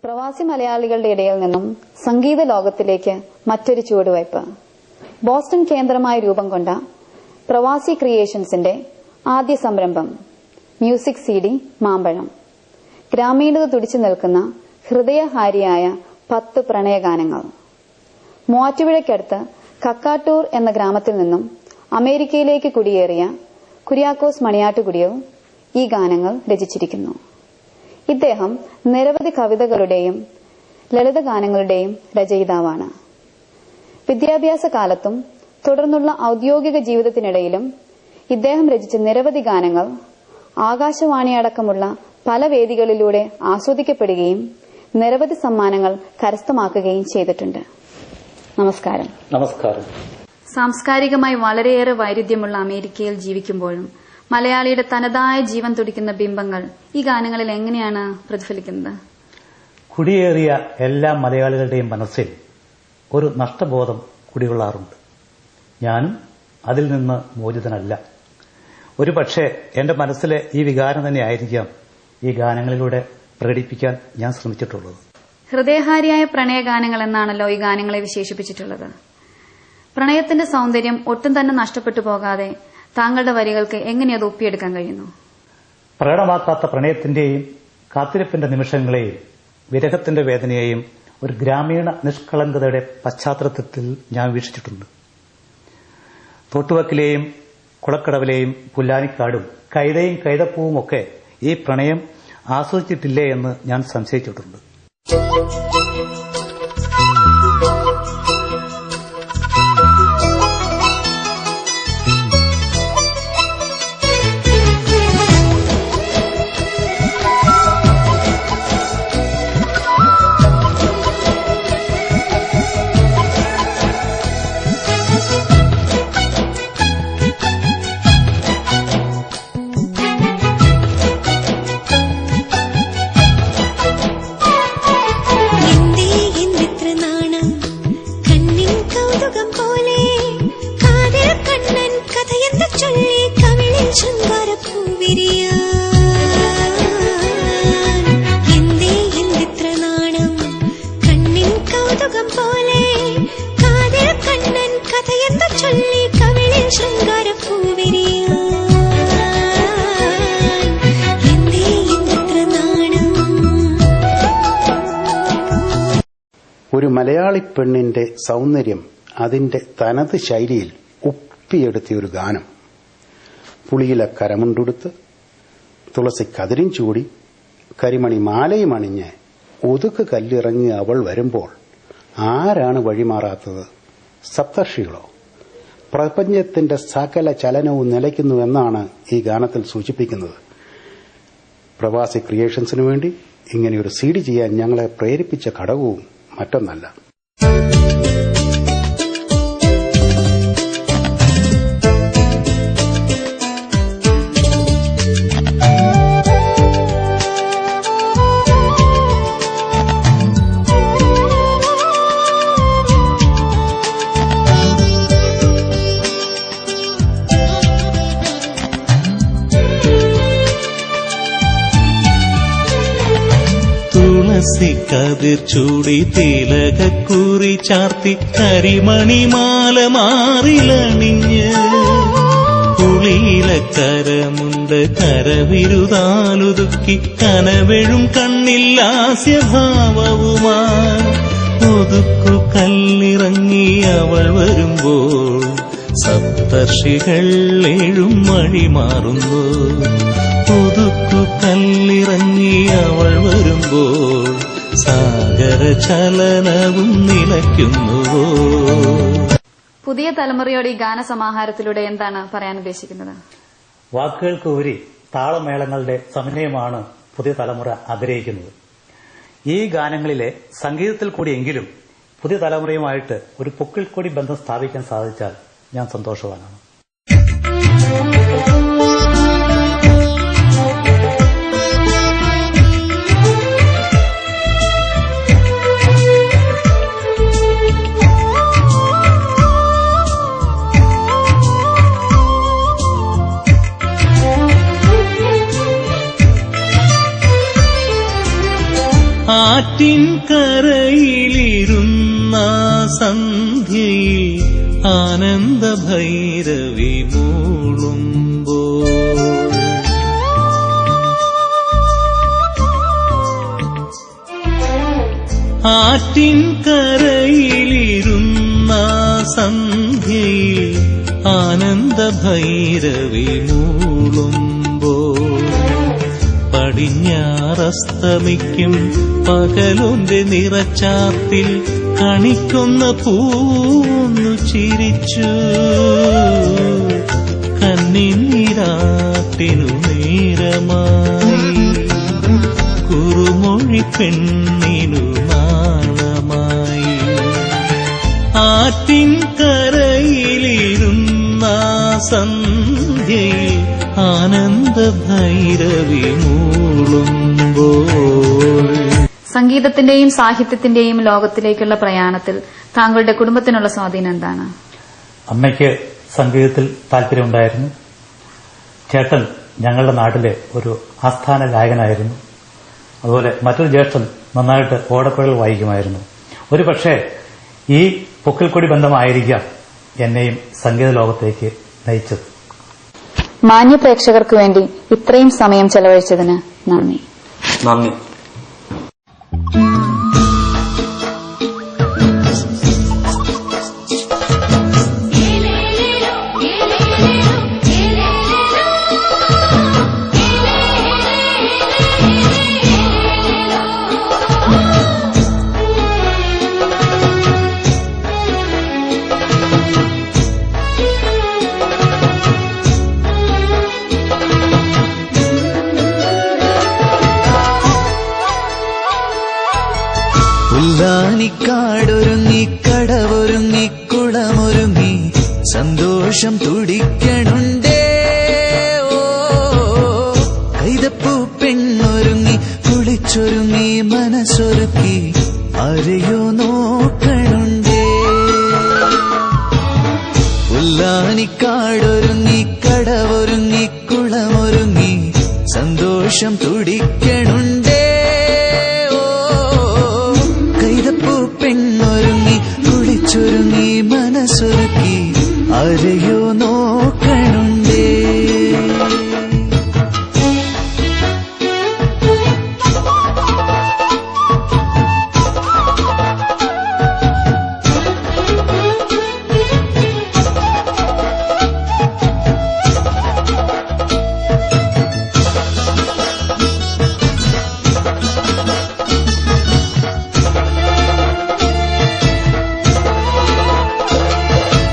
പ്രവാസി മലയാളികളുടെ ഇടയിൽ നിന്നും സംഗീത ലോകത്തിലേക്ക് മറ്റൊരു ചുവടുവയ്പ്. ബോസ്റ്റൺ കേന്ദ്രമായി രൂപം കൊണ്ട പ്രവാസി ക്രിയേഷൻസിന്റെ ആദ്യ സംരംഭം മ്യൂസിക് CD മാമ്പഴം. ഗ്രാമീണത തുടിച്ചു നിൽക്കുന്ന ഹൃദയഹാരിയായ 10 പ്രണയഗാനങ്ങൾ. മൂവാറ്റുപുഴയ്ക്കടുത്ത് കക്കാട്ടൂർ എന്ന ഗ്രാമത്തിൽ നിന്നും അമേരിക്കയിലേക്ക് കുടിയേറിയ കുര്യാക്കോസ് മണിയാട്ടുകുടിയോ ഈ ഗാനങ്ങൾ രചിച്ചിരിക്കുന്നു. ഇദ്ദേഹം നിരവധി കവിതകളുടെയും ലളിതഗാനങ്ങളുടെയും രചയിതാവാണ്. വിദ്യാഭ്യാസ കാലത്തും തുടർന്നുള്ള ഔദ്യോഗിക ജീവിതത്തിനിടയിലും ഇദ്ദേഹം രചിച്ച നിരവധി ഗാനങ്ങൾ ആകാശവാണിയടക്കമുള്ള പല വേദികളിലൂടെ ആസ്വദിക്കപ്പെടുകയും നിരവധി സമ്മാനങ്ങൾ കരസ്ഥമാക്കുകയും ചെയ്തിട്ടുണ്ട്. നമസ്കാരം. നമസ്കാരം. സാംസ്കാരികമായി വളരെയേറെ വൈരുദ്ധ്യമുള്ള അമേരിക്കയിൽ ജീവിക്കുമ്പോഴും മലയാളിയുടെ തനതായ ജീവൻ തുടിക്കുന്ന ബിംബങ്ങൾ ഈ ഗാനങ്ങളിൽ എങ്ങനെയാണ് പ്രതിഫലിക്കുന്നത്? കുടിയേറിയ എല്ലാ മലയാളികളുടെയും മനസ്സിൽ ഒരു നഷ്ടബോധം കുടികൊള്ളാറുണ്ട്. ഞാനും അതിൽ നിന്ന് മോചിതനല്ല. ഒരു പക്ഷേ എന്റെ മനസ്സിലെ ഈ വികാരം തന്നെയായിരിക്കാം ഈ ഗാനങ്ങളിലൂടെ പ്രകടിപ്പിക്കാൻ ഞാൻ ശ്രമിച്ചിട്ടുള്ളത്. ഹൃദയഹാരിയായ പ്രണയഗാനങ്ങൾ എന്നാണല്ലോ ഈ ഗാനങ്ങളെ വിശേഷിപ്പിച്ചിട്ടുള്ളത്. പ്രണയത്തിന്റെ സൗന്ദര്യം ഒട്ടും തന്നെ നഷ്ടപ്പെട്ടു പോകാതെ താങ്കളുടെ വരികൾക്ക് എങ്ങനെ അത് ഒപ്പിയെടുക്കാൻ കഴിയുന്നു? പ്രകടമാക്കാത്ത പ്രണയത്തിന്റെയും കാത്തിരിപ്പിന്റെ നിമിഷങ്ങളെയും വിരഹത്തിന്റെ വേദനയെയും ഒരു ഗ്രാമീണ നിഷ്കളങ്കതയുടെ പശ്ചാത്തലത്തിൽ ഞാൻ വീക്ഷിച്ചിട്ടുണ്ട്. തോട്ടുവക്കിലെയും കുളക്കടവിലെയും പുല്ലാനിക്കാടും കൈതയും കൈതപ്പൂവുമൊക്കെ ഈ പ്രണയം ആസ്വദിച്ചിട്ടില്ലേ എന്ന് ഞാൻ സംശയിച്ചിട്ടുണ്ട്. ഒരു മലയാളി പെണ്ണിന്റെ സൗന്ദര്യം അതിന്റെ തനത് ശൈലിയിൽ ഒപ്പിയെടുത്തിയൊരു ഗാനം. പുളിയില കരമുണ്ടുടുത്ത് തുളസി കതിരും ചൂടി കരിമണി മാലയും അണിഞ്ഞ് ഒതുക്ക് കല്ലിറങ്ങി അവൾ വരുമ്പോൾ ആരാണ് വഴിമാറാത്തത്? സപ്തർഷികളോ? പ്രപഞ്ചത്തിന്റെ സകല ചലനവും നിലയ്ക്കുന്നുവെന്നാണ് ഈ ഗാനത്തിൽ സൂചിപ്പിക്കുന്നത്. പ്രവാസി ക്രിയേഷൻസിനു വേണ്ടി ഇങ്ങനെയൊരു CD ചെയ്യാൻ ഞങ്ങളെ പ്രേരിപ്പിച്ച ഘടകവും മറ്റൊന്നല്ല. കതിർ ചൂടി തിലകക്കുറി ചാർത്തി കരിമണിമാല മാറിലണിഞ്ഞ് കുളിയിലക്കരമുണ്ട് കരവിരുതാലുതുക്കി കനവെഴും കണ്ണിൽ ലാസ്യഭാവവുമാ ഒതുക്കു കല്ലിറങ്ങി അവൾ വരുമ്പോൾ സപ്തർഷികൾ ഏഴും വഴി മാറുന്നു. ഒതുക്കു കല്ലിറങ്ങി അവൾ വരുമ്പോൾ സാഗര ചലനവും നിലയ്ക്കുന്നുവോ? പുതിയ തലമുറയോട് ഈ ഗാനസമാഹാരത്തിലൂടെ എന്താണ് പറയാൻ ഉദ്ദേശിക്കുന്നത്? വാക്കുകൾക്ക് ഉപരി താളമേളങ്ങളുടെ സമന്വയമാണ് പുതിയ തലമുറ ആഗ്രഹിക്കുന്നത്. ഈ ഗാനങ്ങളിലെ സംഗീതത്തിൽ കൂടിയെങ്കിലും പുതിയ തലമുറയുമായിട്ട് ഒരു പൊക്കിൾ കൂടി ബന്ധം സ്ഥാപിക്കാൻ സാധിച്ചാൽ ഞാൻ സന്തോഷവാനാണ്. ആ ആറ്റിൻകരയിലിരുന്ന സന്ധ്യയിൽ ആനന്ദ ഭൈരവി മൂളുമ്പോൾ ആറ്റിൻകരയിലിരുന്ന സന്ധ്യയിൽ ആനന്ദ ഭൈരവി മൂളുമ്പോൾ പടിഞ്ഞാറസ്തമിക്കും പകലുന്റെ നിറച്ചാത്തിൽ കണിക്കൊന്ന പൂന്നു ചിരിച്ചു കന്നിനീരാട്ടിനു നേരമായി കുറുമൊഴി പെണ്ണിനു നാണമായി ആറ്റിൻകരയിലിരുന്ന സന്ധ്യയിൽ ആനന്ദ ഭൈരവി മൂളുമ്പോൾ. സംഗീതത്തിന്റെയും സാഹിത്യത്തിന്റെയും ലോകത്തിലേക്കുള്ള പ്രയാണത്തിൽ താങ്കളുടെ കുടുംബത്തിനുള്ള സ്വാധീനം എന്താണ്? അമ്മയ്ക്ക് സംഗീതത്തിൽ താല്പര്യമുണ്ടായിരുന്നു. ചേട്ടൻ ഞങ്ങളുടെ നാട്ടിലെ ഒരു ആസ്ഥാന ഗായകനായിരുന്നു. അതുപോലെ മറ്റൊരു ജ്യേഷ്ഠൻ നന്നായിട്ട് ഓടക്കുഴൽ വായിക്കുമായിരുന്നു. ഒരു പക്ഷേ ഈ പൊക്കിൾക്കൊടി ബന്ധമായിരിക്കാം എന്നെയും സംഗീത ലോകത്തേക്ക് നയിച്ചത്. മാന്യ പ്രേക്ഷകർക്ക് വേണ്ടി ഇത്രയും സമയം ചെലവഴിച്ചതിന് നന്ദി. നന്ദി. ഉല്ലാനിക്കാടൊരുങ്ങി കടവൊരുങ്ങി കുളമൊരുങ്ങി സന്തോഷം തുടിക്കണുണ്ടേ. ഓ കൈതപ്പൂ പെണ്ണൊരുങ്ങി കുളിച്ചൊരുങ്ങി മനസ്സൊരുക്കി ആരെയോ നോക്കണുണ്ടേ. ഉല്ലാനിക്കാടൊരുങ്ങി കടവൊരുങ്ങി കുളമൊരുങ്ങി സന്തോഷം തുടിക്ക